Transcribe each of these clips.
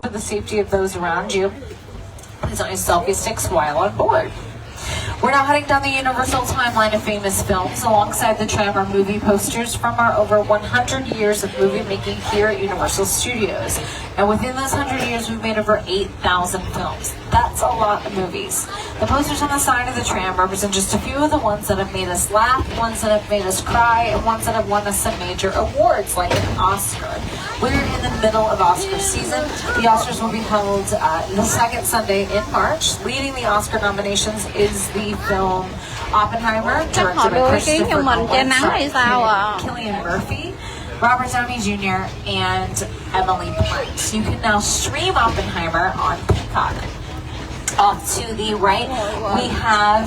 for the safety of those around you, please don't use selfie sticks while on board. We're now heading down the Universal timeline of famous films. Alongside the tram are movie posters from our over 100 years of movie making here at Universal Studios. And within those 100 years, we've made over 8,000 films. That's a lot of movies. The posters on the side of the tram represent just a few of the ones that have made us laugh, ones that have made us cry, and ones that have won us some major awards, like an Oscar. We're in the middle of Oscar season. The Oscars will be held the second Sunday in March. Leading the Oscar nominations is the film Oppenheimer, directed by Christopher Nolan, starring Cillian Murphy, Robert Downey Jr., and Emily Blunt. You can now stream Oppenheimer on Peacock. Off to the right, we have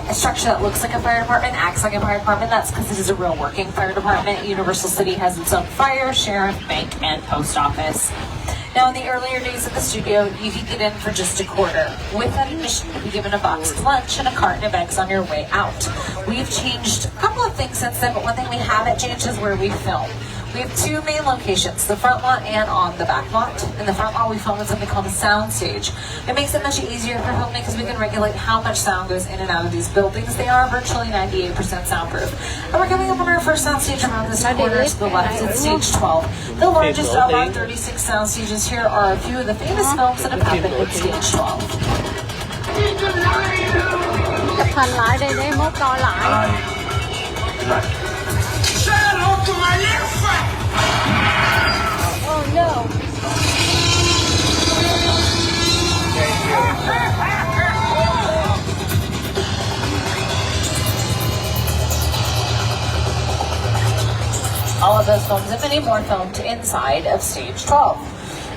a structure that looks like a fire department, acts like a fire department. That's because this is a real working fire department. Universal City has its own fire, sheriff, bank, and post office. Now, in the earlier days of the studio, you could get in for just a quarter. With that admission, you'd be given a box of lunch and a carton of eggs on your way out. We've changed a couple of things since then, but one thing we haven't changed is where we film. We have two main locations, the front lot and on the back lot. In the front lot, we film in something called a sound stage. It makes it much easier for filming because we can regulate how much sound goes in and out of these buildings. They are virtually 98% soundproof. And we're coming up on our first sound stage around this corner to the left at stage 12. The largest of our 36 sound stages here are a few of the famous films that have happened at stage 12. Chụp hình lại đi để mốt coi lại. Oh no. All of those films and many more filmed inside of stage 12.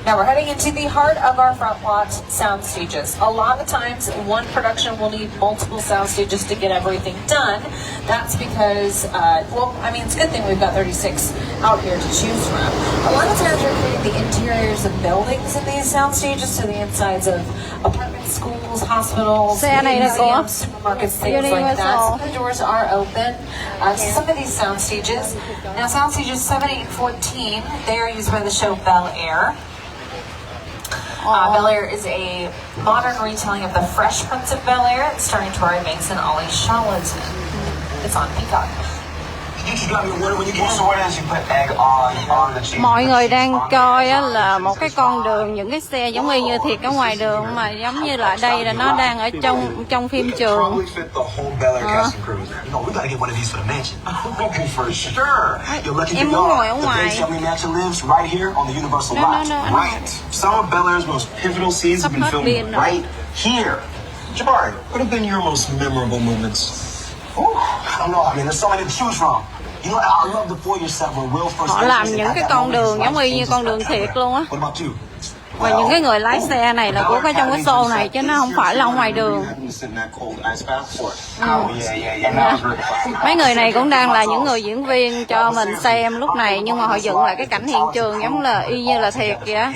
Now we're heading into the heart of our front lot sound stages. A lot of times one production will need multiple sound stages to get everything done. That's because, it's a good thing we've got 36 out here to choose from. A lot of times we're creating the interiors of buildings in these sound stages, so the insides of apartments, schools, hospitals, museums, supermarkets, things like that. Some of the doors are open to some of these sound stages. Now sound stages 7, 8, and 14, they are used by the show Bel Air. Bel Air is a modern retelling of The Fresh Prince of Bel Air, starring Tori Banks and Ollie Charlton. It's on Peacock. Mọi người đang coi á, là một cái con đường, những cái xe giống như thiệt ở ngoài đường, mà giống như là đây là nó đang ở trong phim trường. Em muốn ngồi ở ngoài. Sắp hết pin rồi. Jabari, what have been your most memorable moments? I don't know. I mean, there's so many to choose from. You know, I love the foyer set where Will first. Họ làm những cái con đường giống như con đường thiệt luôn á. Và những cái người lái xe này là của cái trong cái show này chứ nó không phải là ở ngoài đường. Mấy người này cũng đang là những người diễn viên cho mình xem lúc này, nhưng mà họ dựng lại cái cảnh hiện trường giống là y như là thiệt vậy á.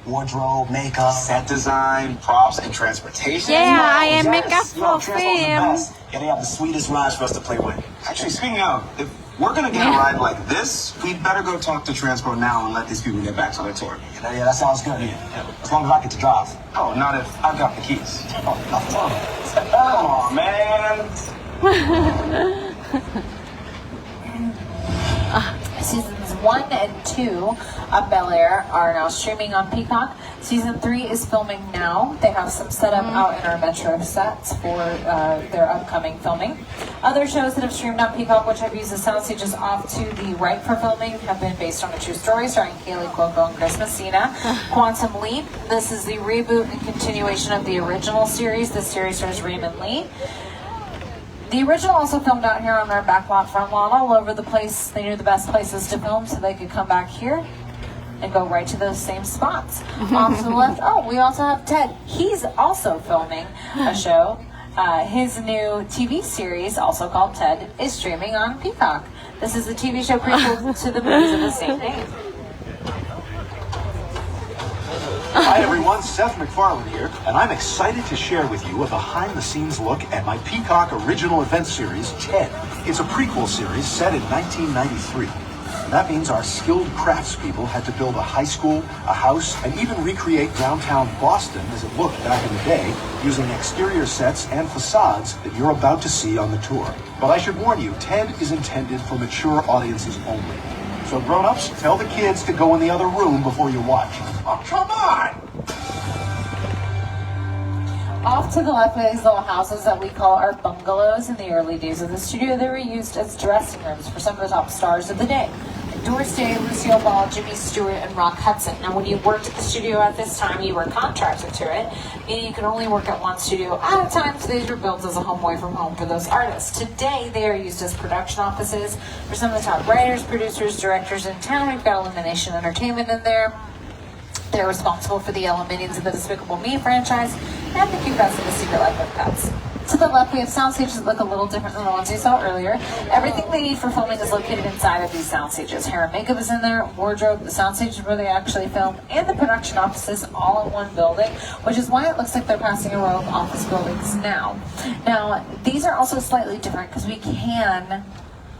Wardrobe, makeup, set design, props, and transportation. Yeah, I am makeup for phim. Yeah, they have the sweetest rides for us to play with. Actually, speaking of, if we're gonna get a ride like this, we'd better go talk to Transport now and let these people get back to their tour. Yeah, that sounds good. Yeah. As long as I get to drive. Oh, not if I've got the keys. Oh, come on, man. Seasons 1 and 2 of Bel Air are now streaming on Peacock. Season 3 is filming now. They have some set up out in our metro sets for their upcoming filming. Other shows that have streamed on Peacock, which have used the sound stages off to the right for filming, have been based on a true story starring Kaylee Cuoco and Chris Messina. Quantum Leap, this is the reboot and continuation of the original series. This series stars Raymond Lee. The original also filmed out here on our back lot, front lot, all over the place. They knew the best places to film so they could come back here and go right to those same spots. Off to the left, we also have Ted. He's also filming a show. His new TV series, also called Ted, is streaming on Peacock. This is the TV show prequel to the movies of the same name. Hi everyone, Seth MacFarlane here, and I'm excited to share with you a behind-the-scenes look at my Peacock original event series, TED. It's a prequel series set in 1993. And that means our skilled craftspeople had to build a high school, a house, and even recreate downtown Boston as it looked back in the day using exterior sets and facades that you're about to see on the tour. But I should warn you, TED is intended for mature audiences only. So grown-ups, tell the kids to go in the other room before you watch. Oh, come on! Off to the left are these little houses that we call our bungalows. In the early days of the studio, they were used as dressing rooms for some of the top stars of the day. Doris Day, Lucille Ball, Jimmy Stewart, and Rock Hudson. Now, when you worked at the studio at this time, you were contracted to it, meaning you could only work at one studio at a time, so these were built as a home away from home for those artists. Today, they are used as production offices for some of the top writers, producers, directors in town. We've got Illumination Entertainment in there. They're responsible for the Minions of the Despicable Me franchise and the Cute Pets of the Secret Life of Pets. To the left, we have sound stages that look a little different than the ones you saw earlier. Everything they need for filming is located inside of these sound stages. Hair and makeup is in there, wardrobe, the sound stages where they actually film, and the production offices all in one building, which is why it looks like they're passing a row of office buildings now. Now, these are also slightly different because we can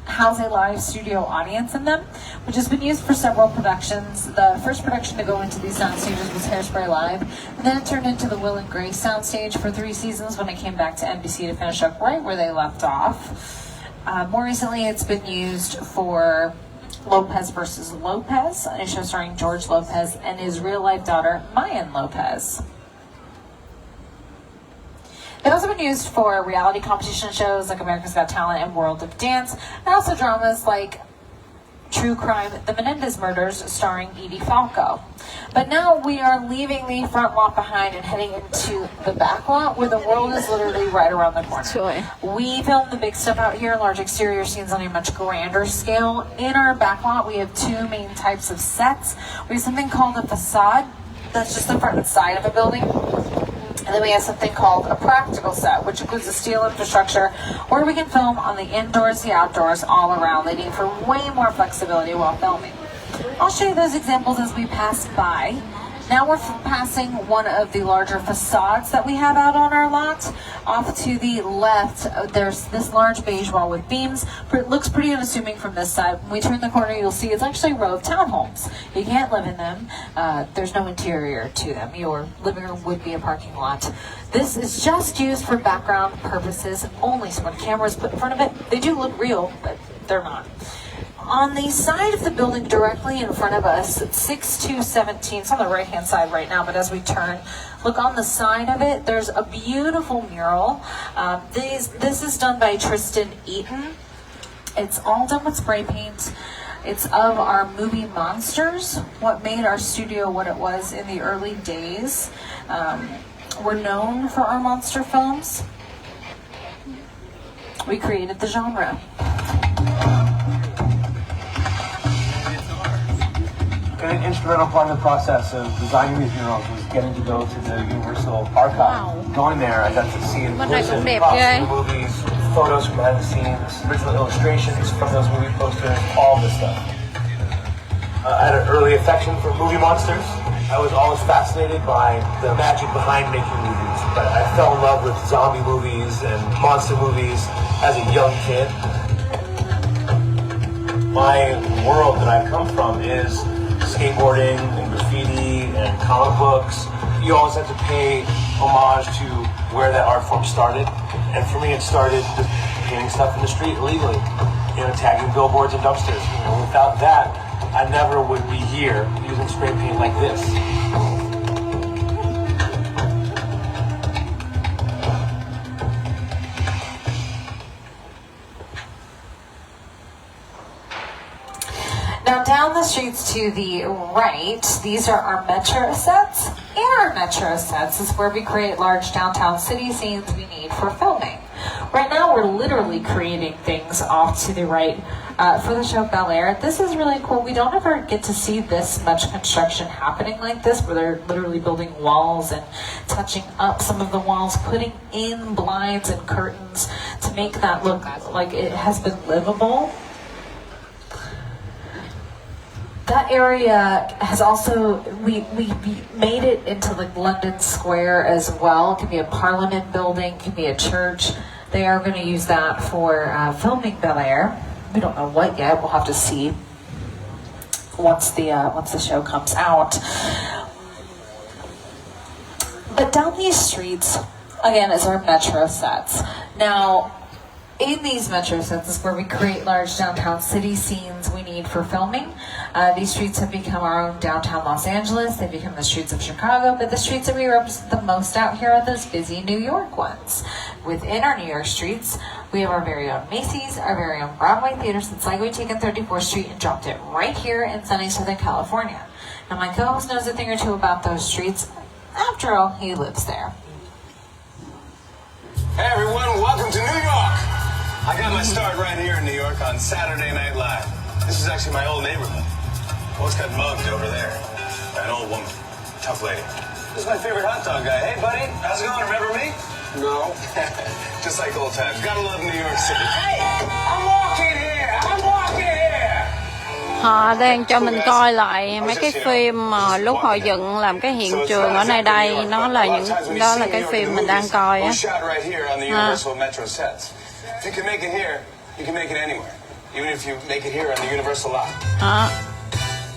house a live studio audience in them, which has been used for several productions. The first production to go into these sound stages was Hairspray Live, and then it turned into the Will and Grace soundstage for 3 seasons when it came back to NBC to finish up right where they left off. More recently, it's been used for Lopez versus Lopez, a show starring George Lopez and his real-life daughter, Mayan Lopez. They've also been used for reality competition shows like America's Got Talent and World of Dance, and also dramas like True Crime, The Menendez Murders, starring Edie Falco. But now we are leaving the front lot behind and heading into the back lot where the world is literally right around the corner. We film the big stuff out here, large exterior scenes on a much grander scale. In our back lot, we have 2 main types of sets. We have something called a facade, that's just the front and side of a building. And then we have something called a practical set, which includes the steel infrastructure, where we can film on the indoors, the outdoors, all around, leading for way more flexibility while filming. I'll show you those examples as we pass by. Now we're passing one of the larger facades that we have out on our lot. Off to the left, there's this large beige wall with beams. It looks pretty unassuming from this side. When we turn the corner, you'll see it's actually a row of townhomes. You can't live in them. There's no interior to them. Your living room would be a parking lot. This is just used for background purposes only. So when cameras put in front of it, they do look real, but they're not. On the side of the building directly in front of us, it's 6217. It's on the right-hand side right now, but as we turn, look on the side of it, there's a beautiful mural. This is done by Tristan Eaton. It's all done with spray paint. It's of our movie Monsters, what made our studio what it was in the early days. We're known for our monster films. We created the genre. An instrumental part of the process of designing these murals was getting to go to the Universal Archive. Going there, I got to see in person props from the movies, photos from behind the scenes, original illustrations from those movie posters, all this stuff. I had an early affection for movie monsters. I was always fascinated by the magic behind making movies, but I fell in love with zombie movies and monster movies as a young kid. My world that I come from is skateboarding and graffiti and comic books. You always have to pay homage to where that art form started. And for me, it started just painting stuff in the street illegally, tagging billboards and dumpsters. Without that, I never would be here using spray paint like this. Now down the streets to the right, these are our metro sets. In our metro sets is where we create large downtown city scenes we need for filming. Right now we're literally creating things off to the right for the show Bel Air. This is really cool. We don't ever get to see this much construction happening like this, where they're literally building walls and touching up some of the walls, putting in blinds and curtains to make that look like it has been livable. That area has also, we made it into like London Square as well. It can be a Parliament building, it can be a church. They are going to use that for filming Bel Air. We don't know what yet, we'll have to see. once the show comes out. But down these streets, again, is our metro sets. Now, in these metro sets is where we create large downtown city scenes we need for filming. These streets have become our own downtown Los Angeles. They've become the streets of Chicago, but the streets that we represent the most out here are those busy New York ones. Within our New York streets, we have our very own Macy's, our very own Broadway theaters. It's like we've taken 34th Street and dropped it right here in sunny Southern California. Now, my co-host knows a thing or two about those streets. After all, he lives there. Hey everyone, welcome to New York. I got my start right here in New York on Saturday Night Live. This is actually my old neighborhood. Almost got mugged over there by an old woman, tough lady. This is my favorite hot dog guy. Hey buddy, how's it going? Remember me? No. Just like old times. Gotta love New York City. Hey, I'm walking here. I'm walking here. Họ đang cho mình coi lại mấy cái phim mà lúc họ dựng làm cái hiện trường ở nơi đây. Nó là những đó là cái phim mình đang coi á.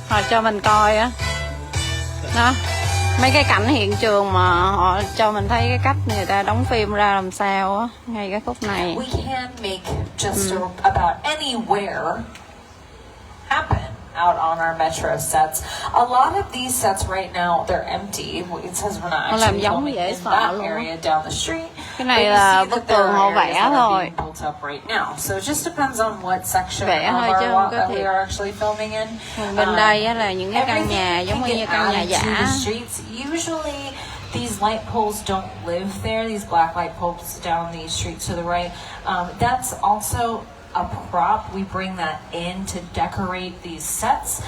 Họ cho mình coi á. Đó. Mấy cái cảnh hiện trường mà họ cho mình thấy cái cách người ta đóng phim ra làm sao á, ngay cái khúc này. We can make just about anywhere happen out on our metro sets. A lot of these sets right now, they're empty. It says we're not actually filming in that area down the street. Cái này là bức tường họ vẽ thôi. So it just depends on what section of our lot that we are actually filming in. Bên đây á là những cái căn nhà giống như căn nhà giả. Usually these light poles don't live there. These black light poles down these streets to the right. That's also a prop. We bring that in to decorate these sets.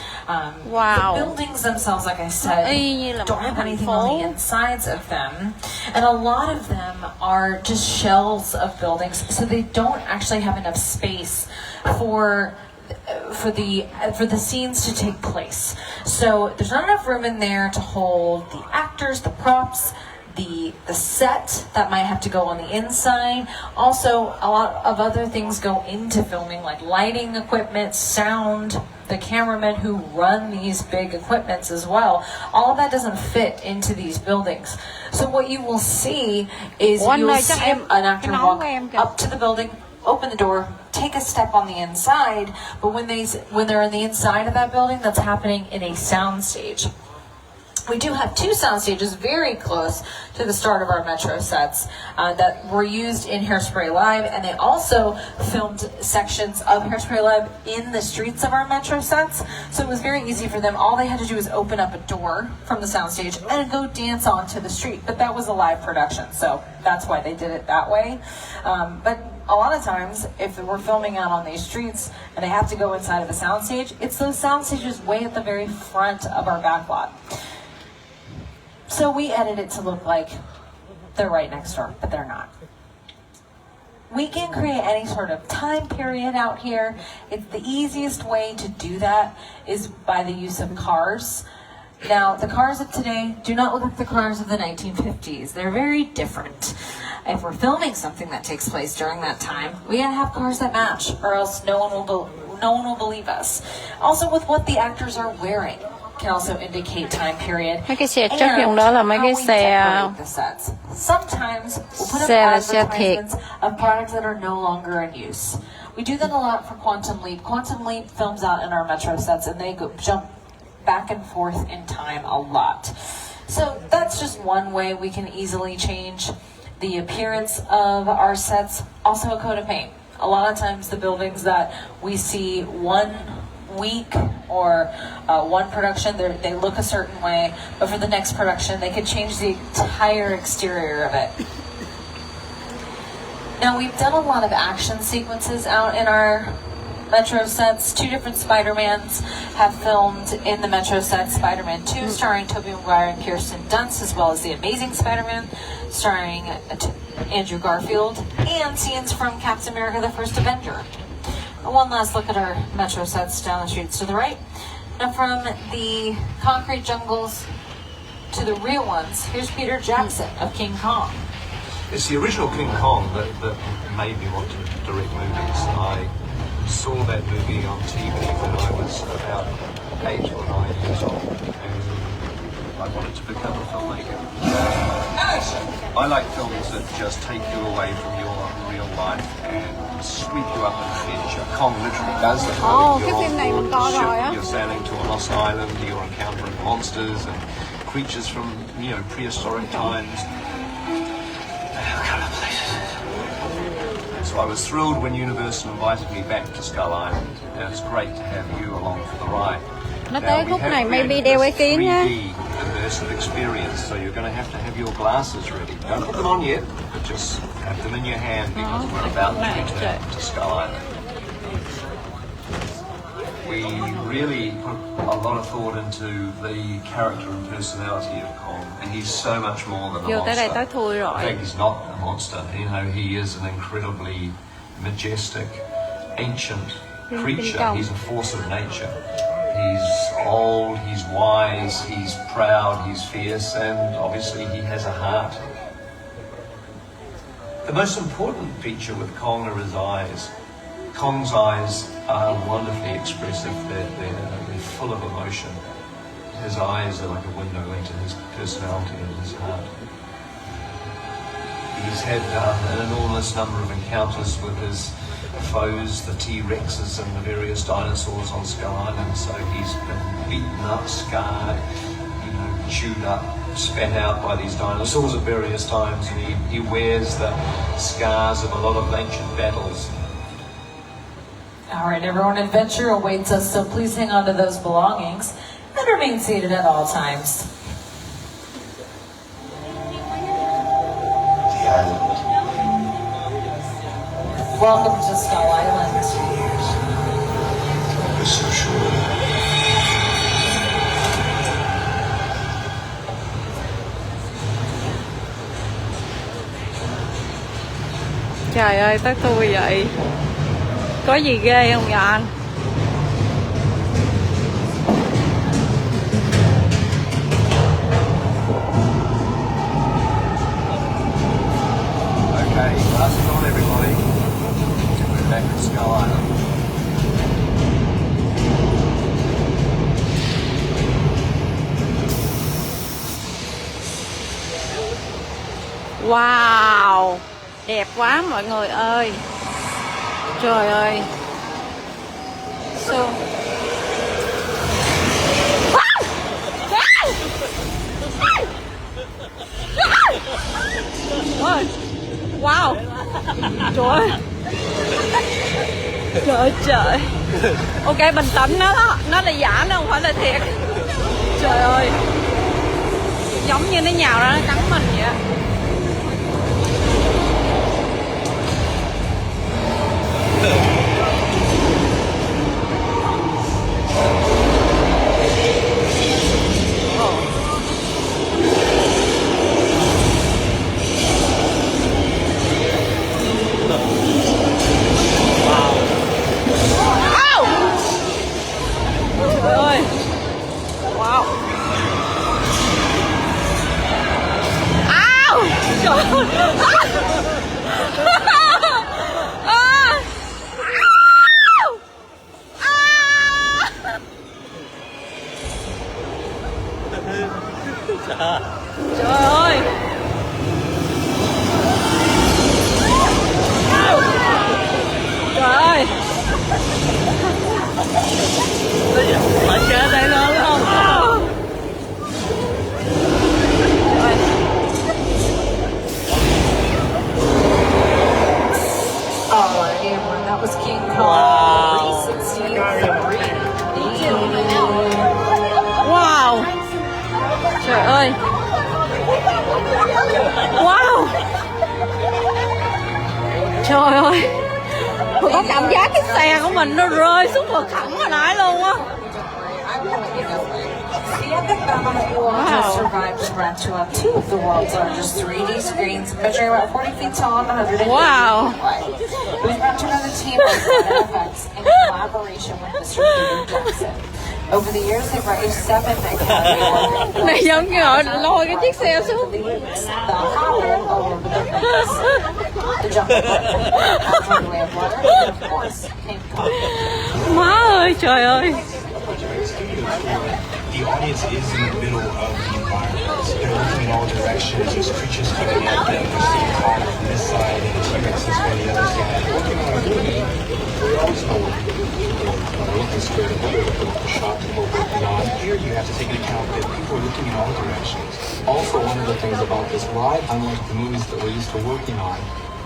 Wow. The buildings themselves, like I said, don't have anything on the insides of them. And a lot of them are just shells of buildings, so they don't actually have enough space for the scenes to take place. So there's not enough room in there to hold the actors, the props, the set that might have to go on the inside. Also, a lot of other things go into filming, like lighting equipment, sound, the cameramen who run these big equipments as well. All of that doesn't fit into these buildings. So what you will see is you'll see an actor walk up to the building, open the door, take a step on the inside, but when they're in the inside of that building, that's happening in a sound stage. We do have two sound stages very close to the start of our metro sets that were used in Hairspray Live, and they also filmed sections of Hairspray Live in the streets of our metro sets. So it was very easy for them. All they had to do was open up a door from the sound stage and go dance onto the street. But that was a live production, so that's why they did it that way. But a lot of times, if we're filming out on these streets and they have to go inside of a sound stage, it's those sound stages way at the very front of our backlot. So we edit it to look like they're right next door, but they're not. We can create any sort of time period out here. It's the easiest way to do that is by the use of cars. Now, the cars of today do not look like the cars of the 1950s. They're very different. If we're filming something that takes place during that time, we gotta have cars that match, or else no one will believe us. Also, with what the actors are wearing can also indicate time period. Mấy cái xe trước trong đó là mấy cái xe Sometimes we'll put up advertisements of products that are no longer in use. We do that a lot for Quantum Leap. Quantum Leap films out in our metro sets, and they jump back and forth in time a lot. So that's just one way we can easily change the appearance of our sets. Also, a coat of paint. A lot of times the buildings that we see one week or one production, they look a certain way, but for the next production they could change the entire exterior of it. Now, we've done a lot of action sequences out in our metro sets. Two different Spider-Mans have filmed in the metro set. Spider-Man 2 starring Tobey Maguire and Kirsten Dunst, as well as The Amazing Spider-Man starring Andrew Garfield, and scenes from Captain America: The First Avenger. One last look at our metro sets down the streets to the right. Now, from the concrete jungles to the real ones, here's Peter Jackson of King Kong. It's the original King Kong that made me want to direct movies. I saw that movie on TV when I was about 8 or 9 years old, and I wanted to become a filmmaker. I like films that just take you away from your real life and sweep you up an adventure. Kong literally does that. Cái phim này mình coi rồi á. You're sailing to a lost island, you're encountering monsters and creatures from, prehistoric times. So I was thrilled when Universal invited me back to Skull Island, and it's great to have you along for the ride. Nó tới khúc này maybe đeo cái kiến nha. 3D immersive experience, so you're going to have your glasses ready. Don't put them on yet, but just have them in your hand because we're about to return to Skull Island. We really put a lot of thought into the character and personality of Kong, and he's so much more than a Vô tới đây tới monster. thui In rồi. fact, he's not a monster. He is an incredibly majestic, ancient creature. He's a force of nature. He's old, he's wise, he's proud, he's fierce, and obviously he has a heart. The most important feature with Kong are his eyes. Kong's eyes are wonderfully expressive. They're full of emotion. His eyes are like a window into his personality and his heart. He's had an enormous number of encounters with his foes, the T-Rexes and the various dinosaurs on Skull Island. So he's been beaten up, scarred, chewed up, spat out by these dinosaurs at various times, and he wears the scars of a lot of ancient battles. All right, everyone, adventure awaits us, so please hang on to those belongings and remain seated at all times. The island. Welcome to Skull Island. We're so sure. Trời ơi, tới tôi vậy. Có gì ghê không vậy anh? Okay, glasses on everybody. We're back at Skull Island. Wow, đẹp quá mọi người ơi. Trời ơi. Wow. Trời ơi. Trời ơi trời. Ok, bình tĩnh đó. Nó là giả, nó không phải là thiệt. Trời ơi. Giống như nó nhào ra nó cắn mình vậy. Trời ơi. Wow. Ow. Trời ơi. Trời ơi. Trời ơi. Phải chơi đây luôn không? All right, everyone, that was King Kong 363. Wow. Trời ơi. Wow. Trời ơi. Tôi có cảm giác cái xe của mình nó rơi xuống vực thẳm hồi nãy luôn á. The epic battle of War survived the threat to have two of the world's largest 3D screens, measuring about 40 feet tall and 180 Wow. feet wide. It was brought together the team by Fun Effects in collaboration with Mr. Peter Jackson. Over the years, they've raised 7 Academy Này giống như họ lôi cái chiếc xe xuống. the Howard over the rings, the Jungle Book, After the Way of Water, and of course, King Kong. Má ơi, trời ơi. The audience is in the middle of the environment. They're looking in all directions. There's creatures coming at them. They're seeing cars from this side and the T-Rex is from the other side. Working on a movie, we always know what we're looking straight ahead. The shot that we're working on. Here you have to take into account that people are looking in all directions. Also, one of the things about this ride, unlike the movies that we're used to working on,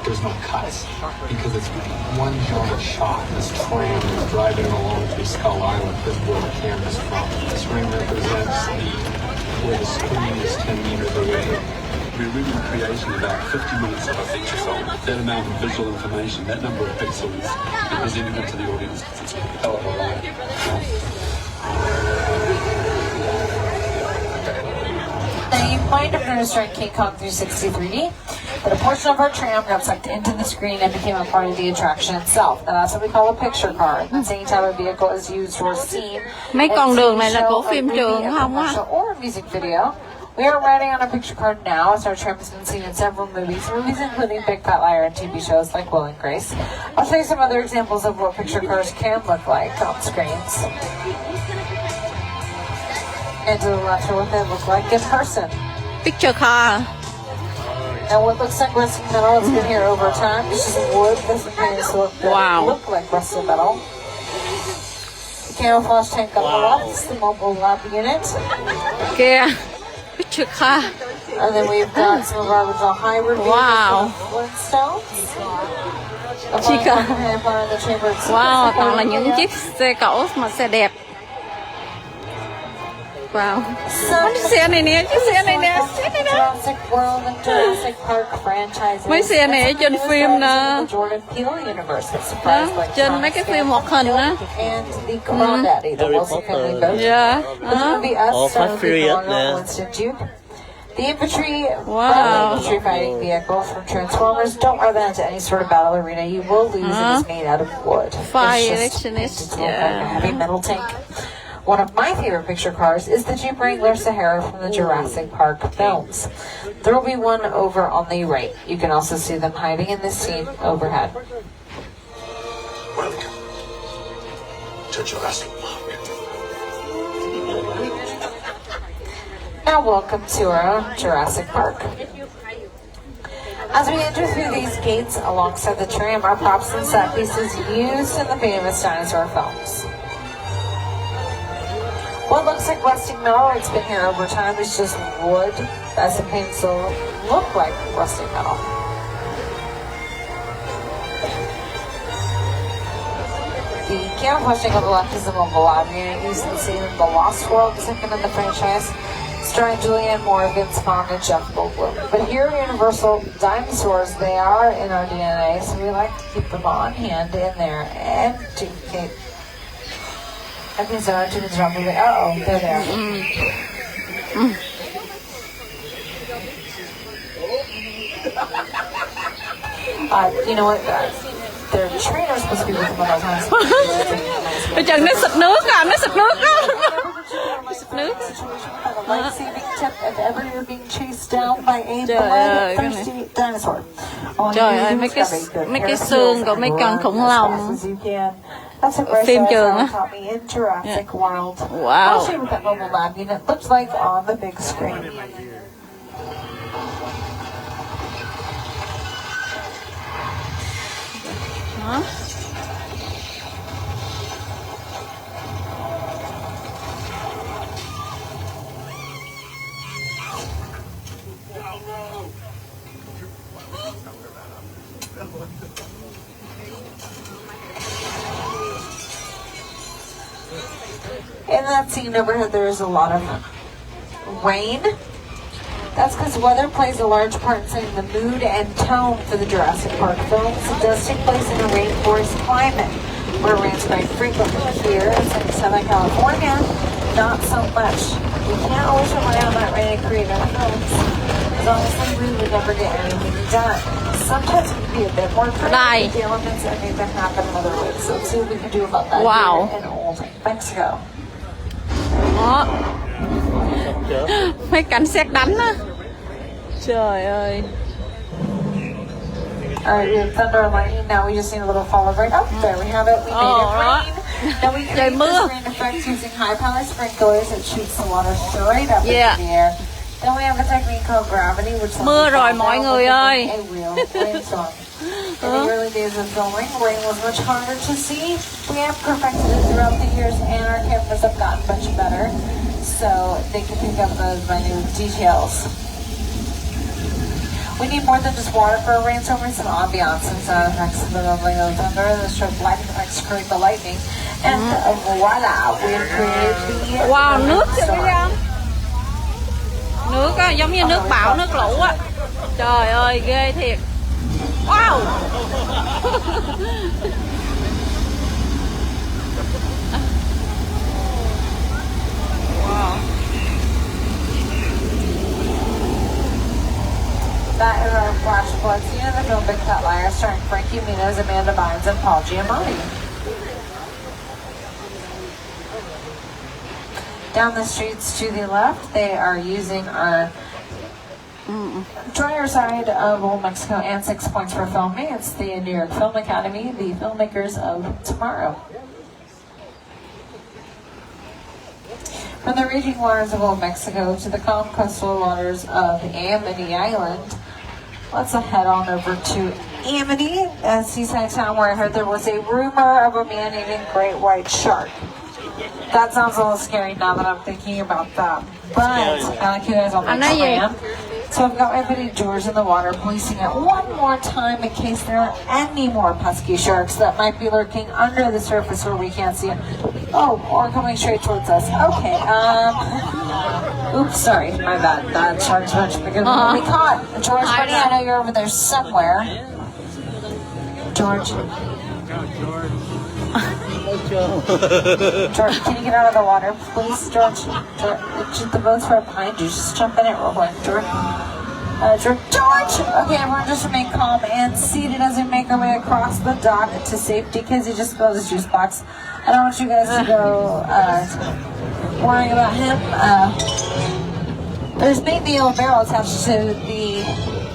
there's no cuts because it's one giant shot. This tram is driving along through Skull Island. This is where the camera's from. This ring represents where the screen is 10 meters away. We're really creating about 50 minutes of a feature film. That amount of visual information, that number of pixels, and presenting it to the audience. It's a hell of a ride. Now you might have noticed during King Kong 360 3D that a portion of our tram got sucked into the screen and became a part of the attraction itself. Now that's what we call a picture car. That's any type of vehicle is used or seen. Mấy con đường này là của phim trường không á? Or a music video. We are riding on a picture card now, as our tram has been seen in several movies including Big Fat Liar and TV shows like Will and Grace. I'll show you some other examples of what picture cars can look like on screens. And to the left are what they look like in person. Picture car. Now what looks like rusted metal has been here over time. This is wood. This is look like rusted metal. The camouflage tank on the left is the mobile lab unit. Kìa. Picture car. And then we've got some of our original hybrid vehicles Flintstones. Chica. Wow, toàn là những chiếc xe cẩu mà xe đẹp. Wow. Xe này nè, chiếc xe này nè, xe này nè. Mấy xe này ở trên phim nè. Đó, trên mấy cái phim hoạt hình á. Dạ. The infantry, infantry fighting vehicles from Transformers, don't run that into any sort of battle arena. You will lose. It is made out of wood. Fire electionist, like a heavy metal tank. One of my favorite picture cars is the Jeep Wrangler Sahara from the Jurassic Park films. There will be one over on the right. You can also see them hiding in this scene overhead. Welcome to Jurassic Park. Now welcome to our own Jurassic Park. As we enter through these gates alongside the tram are props and set pieces used in the famous dinosaur films. What looks like rusting metal, it's been here over time, is just wood that's been painted to look like rusting metal. The camouflage tank on the left is a mobile lab unit used in the scene in The Lost World, second in the franchise, starring Julianne Moore, Vince Vaughn, and Jeff Goldblum. But here at Universal, dinosaurs, they are in our DNA, so we like to keep them on hand in there and duplicate. Okay, so our chickens are moving. Uh-oh, they're there. You know what? Their trainer's supposed to be with them at all times. Bây giờ nó xịt nước à, nó xịt nước á. Xịt nước. Life-saving tip if ever you're being chased down by a bloodthirsty dinosaur. Trời ơi, mấy cái xương của mấy con khủng long. Phim trường á. Wow. Wow. I'll show you what that mobile lab unit looks like on the big screen. Đó. In that scene overhead, there is a lot of rain. That's because weather plays a large part in setting the mood and tone for the Jurassic Park films. It does take place in a rainforest climate, where it rains quite frequently. Here in Southern California, not so much. We can't always rely on that rain to create our films, because honestly, we would never get anything done. Sometimes it can be a bit more creative with the elements that make them happen in other ways. So let's see what we can do about that here in old Mexico. Đó. Mấy cảnh sét đánh á. Trời ơi. Alright, we have thunder and lightning. Now we just need a little fall of rain. Oh, there we have it. We made it rain. Now we create mưa. this rain effect using high-powered sprinklers that shoots the water straight up Yeah. into the air. Then we have a technique called gravity, which Mưa rồi mọi người ơi. a real rainstorm. In the early days of filming, rain was much harder to see. We have perfected it throughout the years, and our cameras have gotten much better, so they can pick up those minute details. We need more than just water for a rainstorm. We need some ambiance and sound effects of the rumbling of thunder and the strobe lighting effects to create the lightning. And voila, we have created the Wow, nước chưa storm. biết không? Nước á, giống như nước bão, nước lũ á. Trời ơi, ghê thiệt. Wow. Wow. That is our flash flood scene in the film Big Fat Liar, starring Frankie Muniz, Amanda Bynes, and Paul Giamatti. Down the streets to the left, they are using our drier side of Old Mexico and 6 Points for filming. It's the New York Film Academy, the filmmakers of tomorrow. From the raging waters of Old Mexico to the calm coastal waters of Amity Island, let's head on over to Amity, a seaside town where I heard there was a rumor of a man-eating great white shark. That sounds a little scary now that I'm thinking about that. But I like you guys on the tram. So I've got my buddy George in the water, policing it one more time in case there are any more pesky sharks that might be lurking under the surface where we can't see it. Oh, or coming straight towards us. Okay, oops, sorry, my bad. That shark's much bigger than what we caught. George, buddy, I know you're over there somewhere. George. George, can you get out of the water, please, George? The boat's right behind you. Just jump in it real quick, George. George! Okay, everyone just remain calm and seated as we make our way across the dock to safety. Because he just spilled his juice box. I don't want you guys to go worrying about him. There's maybe a yellow barrel attached to the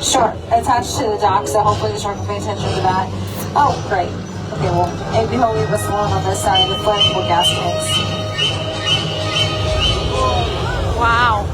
shark, attached to the dock, so hopefully the shark will pay attention to that. Oh, great. Okay, well, maybe he'll leave us alone on this side of the flammable gas tanks. Wow.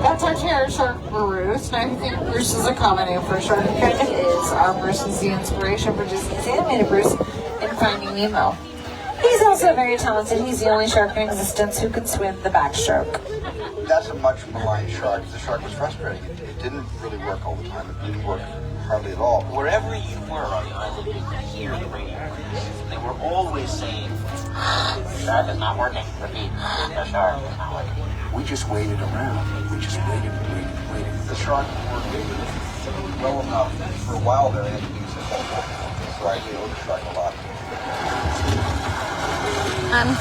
That's our terror shark, Bruce, and I think Bruce is a common name for a shark. It kind of is. Bruce is the inspiration for Disney's animated Bruce in Finding Nemo. He's also very talented. He's the only shark in existence who can swim the backstroke. That's a much maligned shark. The shark was frustrating. It didn't really work all the time. It didn't work hardly at all. Wherever you were on the island, you could hear the radio. They were always saying, the shark is not working. Repeat, the shark is not working. We just waited around. We just waited and waited and waited. The shark worked well enough. For a while there, I had to use it. So I deal with the shark a lot. Anh,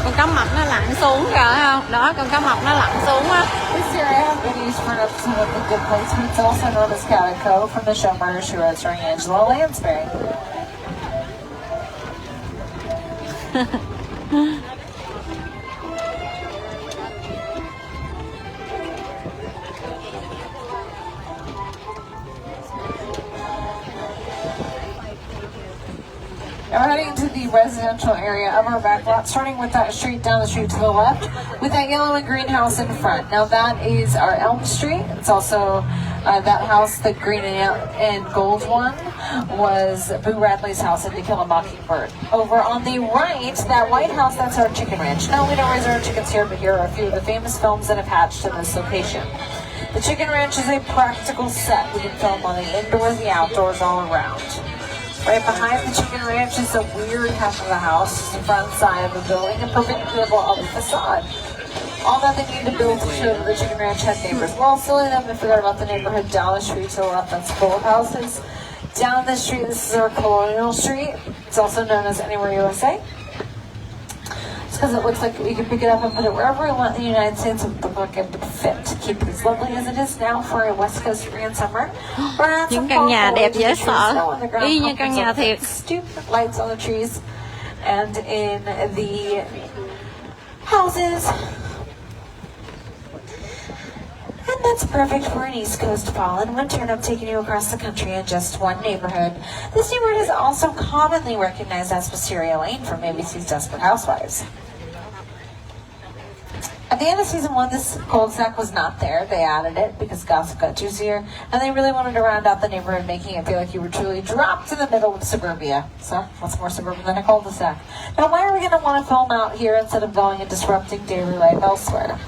con cá mập nó lặn xuống kìa, thấy không? Đó, con cá mập nó lặn xuống á. This year I have been used for an episode of The Good Place, who's also known as Calico from the show Murder, She Wrote, starring Angela Lansbury. Now we're heading to the residential area of our back lot, starting with that street down the street to the left, with that yellow and green house in front. Now that is our Elm Street. It's also that house, the green and gold one, was Boo Radley's house in To Kill a Mockingbird. Over on the right, that white house, that's our chicken ranch. No, we don't raise our chickens here, but here are a few of the famous films that have hatched in this location. The chicken ranch is a practical set. We can film on the indoors, the outdoors, all around. Right behind the chicken ranch is the weird half of the house, the front side of the building, and perpendicular of the facade. All that they need to build to show that the chicken ranch had neighbors. Well, silly enough, I forgot about the neighborhood down the street to the left that's full of houses. Down the street, this is our Colonial Street. It's also known as Anywhere USA. because it looks like we can pick it up and put it wherever we want in the United States. It would look like it would fit to keep it as lovely as it is now for a West Coast Korean summer. Những căn nhà đẹp dễ sợ, y như căn nhà thiệt. Stupid lights on the trees and in the houses. And that's perfect for an East Coast fall and winter, and I'm taking you across the country in just one neighborhood. This neighborhood is also commonly recognized as Wisteria Lane from ABC's Desperate Housewives. At the end of season 1, this cul-de-sac was not there. They added it because gossip got juicier, and they really wanted to round out the neighborhood, making it feel like you were truly dropped in the middle of suburbia. So, what's more suburban than a cul-de-sac? Now, why are we going to want to film out here instead of going and disrupting daily life elsewhere?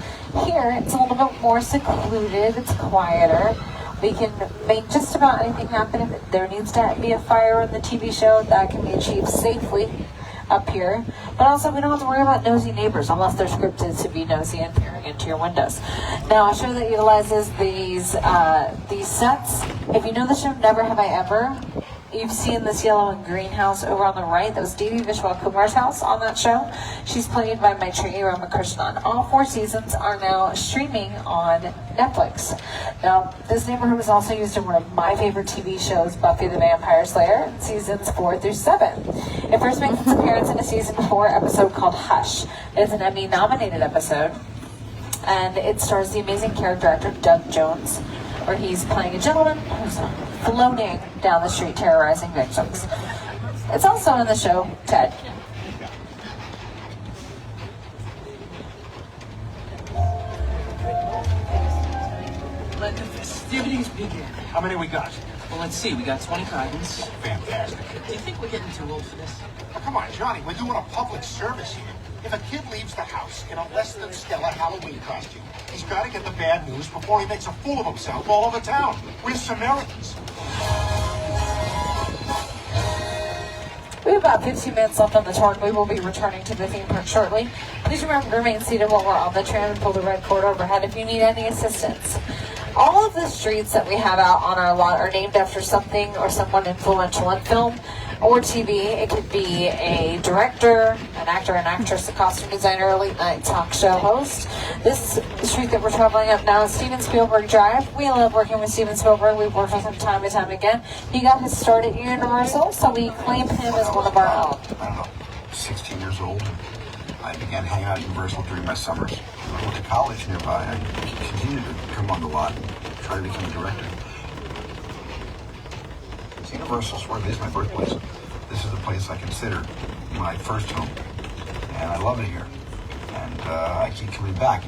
Here, it's a little bit more secluded, it's quieter. We can make just about anything happen. If there needs to be a fire in the TV show, that can be achieved safely up here. But also, we don't have to worry about nosy neighbors unless they're scripted to be nosy and peering into your windows. Now, a show that utilizes these sets. If you know the show Never Have I Ever, you've seen this yellow and green house over on the right. That was Devi Vishwakumar's house on that show. She's played by Maitreyi Ramakrishnan. All 4 seasons are now streaming on Netflix. Now, this neighborhood was also used in one of my favorite TV shows, Buffy the Vampire Slayer, in seasons 4 through 7. It first makes its appearance in a season 4 episode called Hush. It's an Emmy-nominated episode, and it stars the amazing character actor Doug Jones, where he's playing a gentleman who's floating down the street terrorizing victims. It's also in the show Ted. Let the festivities begin. How many we got? Well, let's see. We got 20 cartons. Fantastic. Do you think we're getting too old for this? Oh, come on, Johnny, we're doing a public service here. If a kid leaves the house in a less than stellar Halloween costume, he's got to get the bad news before he makes a fool of himself all over town. We're Samaritans. We have about 15 minutes left on the tour, and we will be returning to the theme park shortly. Please remember to remain seated while we're on the tram and pull the red cord overhead if you need any assistance. All of the streets that we have out on our lot are named after something or someone influential in film or TV. It could be a director, an actor, an actress, a costume designer, a late night talk show host. This street that we're traveling up now is Steven Spielberg Drive. We love working with Steven Spielberg. We've worked with him time and time again. He got his start at Universal, so we claim him as one of our own. I don't know, 16 years old. I began hanging out at Universal during my summers. I went to college nearby. I continued to come on the lot and try to become a director. Universal's where it is my birthplace. This is the place I consider my first home. And I love it here. And I keep coming back.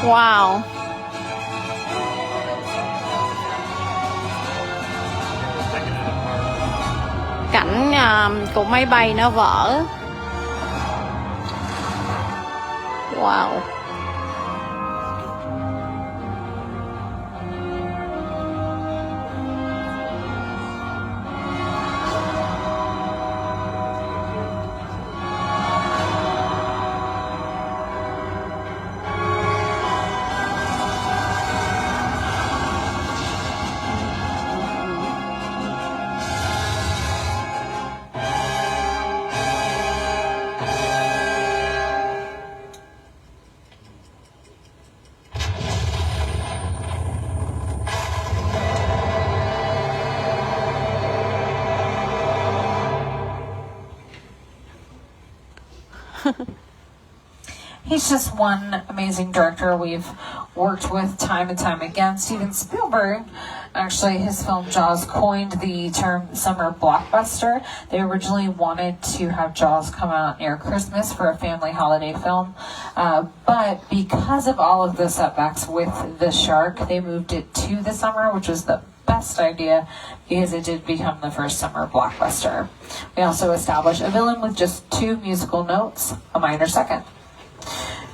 Wow. Cảnh của máy bay nó vỡ. Wow. He's just one amazing director we've worked with time and time again. Steven Spielberg, actually, his film Jaws coined the term summer blockbuster. They originally wanted to have Jaws come out near Christmas for a family holiday film, but because of all of the setbacks with the shark, they moved it to the summer, which was the best idea because it did become the first summer blockbuster. We also established a villain with just 2 musical notes, a minor second.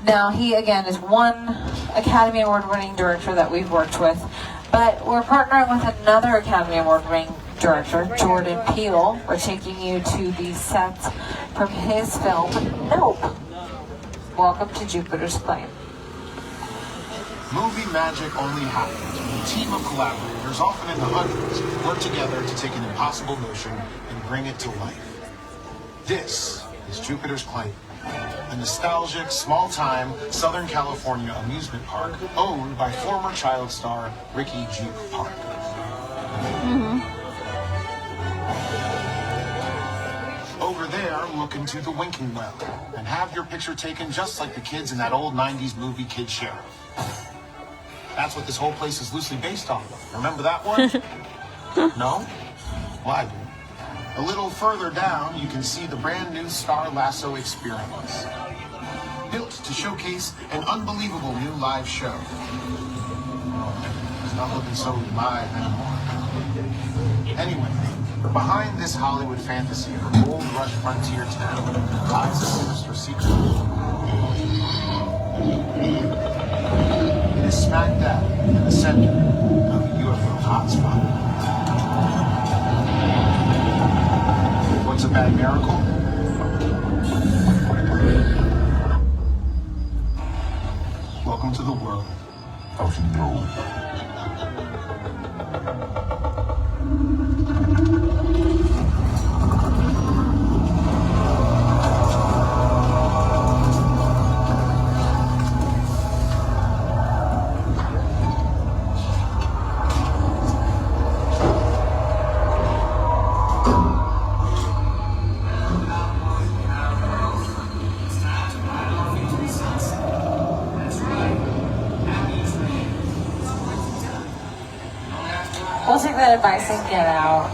Now, he, again, is one Academy Award-winning director that we've worked with, but we're partnering with another Academy Award-winning director, Jordan Peele. We're taking you to the set from his film, Nope. Welcome to Jupiter's Claim. Movie magic only happens when a team of collaborators, often in the hundreds, work together to take an impossible notion and bring it to life. This is Jupiter's Claim, a nostalgic, small-time Southern California amusement park owned by former child star Ricky G. Park. Over there, look into the winking well and have your picture taken just like the kids in that old 90s movie Kid Sheriff. That's what this whole place is loosely based on. Remember that one? No? Well, I do. A little further down, you can see the brand new Star Lasso Experience, built to showcase an unbelievable new live show. It's not looking so live anymore. Anyway, behind this Hollywood fantasy of a gold rush frontier town lies a sinister secret. It is smack dab in the center of a UFO hotspot. What's a bad miracle? Welcome to the world of no. We'll take that advice and get out.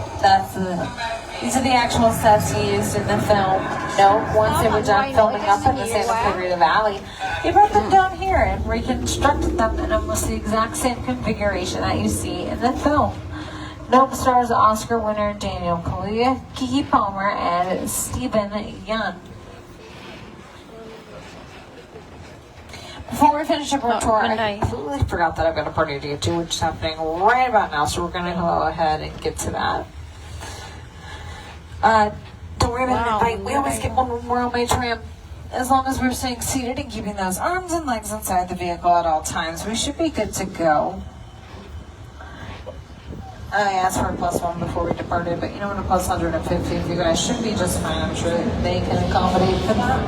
These are the actual sets used in the film. Nope, once they were done filming up in the Santa Clarita Valley, they brought them down here and reconstructed them in almost the exact same configuration that you see in the film. Nope stars Oscar winner Daniel Kaluuya, Keke Palmer, and Stephen Yeun. Before we finish up our tour, I completely forgot that I've got a party to get to, which is happening right about now, so we're going to go ahead and get to that. Don't worry about an invite. We always get one when we're on my tram. As long as we're staying seated and keeping those arms and legs inside the vehicle at all times, we should be good to go. I asked for a +1 before we departed, but you know what, a +150, you guys should be just fine. I'm sure they can accommodate for that.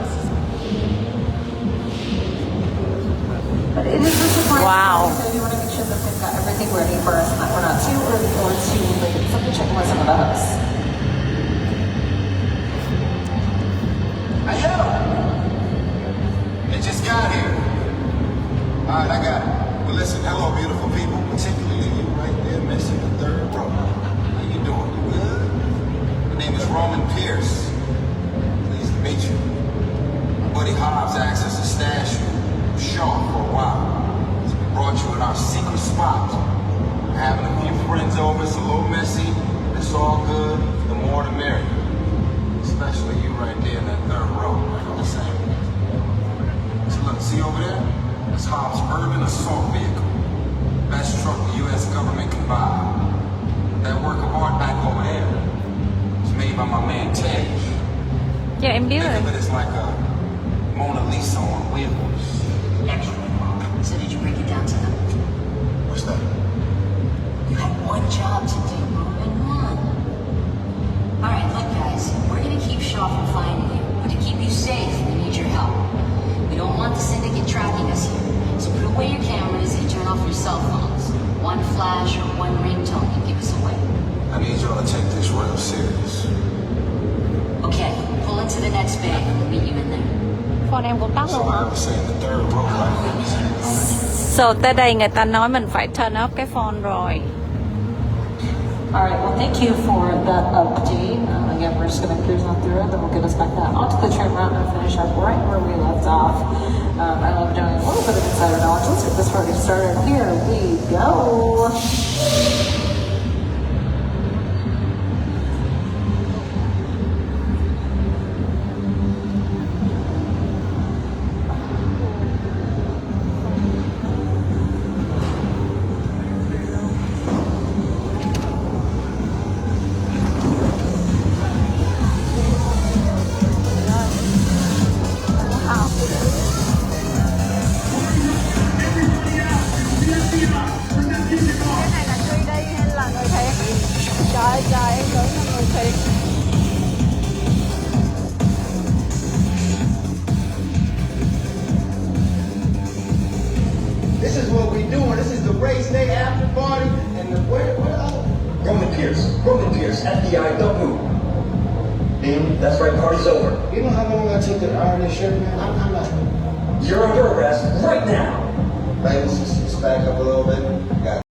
But it is just a fun Wow. so you want to make sure that they've got everything ready for us and that we're not too early or too late. So let me check with some of the hosts. Hey, yo! It just got here. All right, I got it. Well, listen, hello, beautiful people, particularly you right there, missing the third row. How you doing? You good? My name is Roman Pierce. Pleased to meet you. My buddy Hobbs asked us to stash you with Sean for a while. So we brought you in our secret spot. We're having a few friends over, it's a little messy, but it's all good. The more the merrier. Especially you right there in that third row, right on the same. So look, see over there? That's Hobbs' urban assault vehicle. Best truck the U.S. government can buy. That work of art back over there was made by my man Tej. Dạ em biết Think of rồi. it as like a Mona Lisa on wheels. Extra. So did you break it down to them? What's that? You had one job to do, Roman. One. All right, look, guys. We're gonna keep Shaw from finding you, but to keep you safe, we need your help. We don't want the syndicate tracking us here, so put away your cameras and turn off your cell phones. One flash or one ringtone can give us away. I need y'all to take this real serious. Okay, pull into the next bay. We'll meet you in there. Phone em cũng tắt So luôn I hả? was saying the third row, right? So tới đây người ta nói mình phải turn off cái phone rồi. All right, well, thank you for that update. Again, we're just going to cruise on through it, then we'll get us back onto the tram route and finish up right where we left off. I love doing a little bit of insider knowledge. Let's get this party started. Here we go. is what we doing. This is the race day after party, and the where Roman Pierce, FBI, don't move. That's right, party's over. You know how long I took to iron this shirt, man? I'm not. You're under arrest right now. Maybe let's back up a little bit.